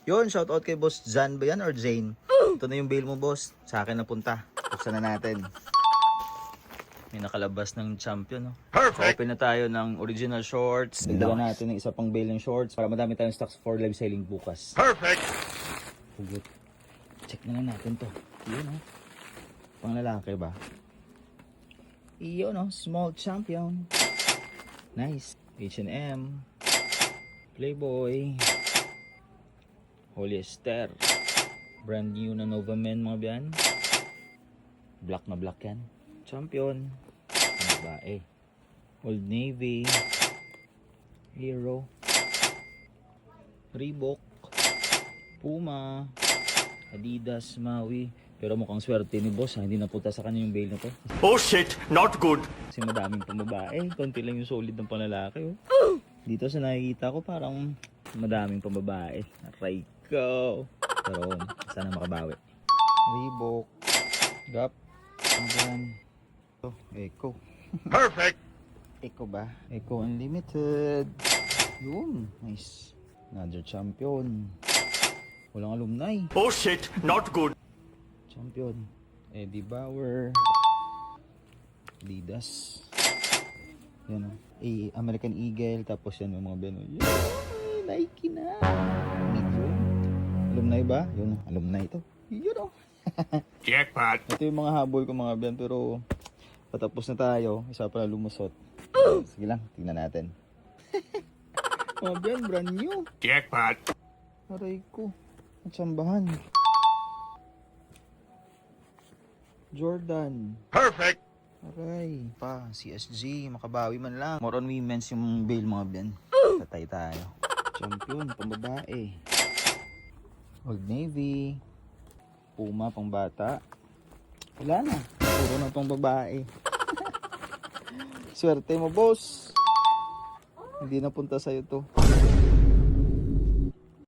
Yun, shoutout kay Boss Jan ba yan or Zane? Ito na yung bail mo, boss. Sa akin napunta. Buksan na natin. May nakalabas ng champion, no? Perfect! So, open na tayo ng original shorts. Dagdagan natin ng isa pang bail ng shorts para madami tayong stocks for live selling bukas. Perfect! Hugot. Check na lang natin to. Yun, no? Pang lalaki ba? Yun, no? Small champion. Nice. H&M. Playboy. Hollister. Brand new na Nova Men, mga biyan. Black na black yan. Champion. Babae. Old Navy. Hero. Reebok. Puma. Adidas, Maui. Pero mukhang swerte ni boss, ha? Hindi napunta sa kanya yung bail na to. Oh shit, not good. Kasi madaming pambabae. Konti lang yung solid ng panlalaki. Oh. Dito sa nakikita ko parang madaming pambabae. Aray ko. Pero sana makabawi. Reebok. Gap. Ano yan? Oh, Echo. Perfect. Echo ba? Echo Unlimited. Yun. Nice. Another champion. Walang alumni. Oh shit, not good. Champion. Eddie Bauer. Adidas. Yan o. American Eagle. Tapos yan yung mga beno. Yun. Nike na. Medium. Alumni ba? Yun. Alumni ito. Yun o. Jackpot. Ito yung mga habol ko mga ben. Pero patapos na tayo. Isa pala lumusot. Sige lang. Tingnan natin. Mga ben. Brand new. Jackpot. Aray ko. At sambahan. Jordan. Perfect. Aray. Pa, CSG. Makabawi man lang. More on women's yung bail mga ben. Tatay tayo. Champion. Pambabae. Old Navy. Puma pang bata. Wala na. Puro na pang babae. Swerte mo, boss. Hindi napunta sa'yo to.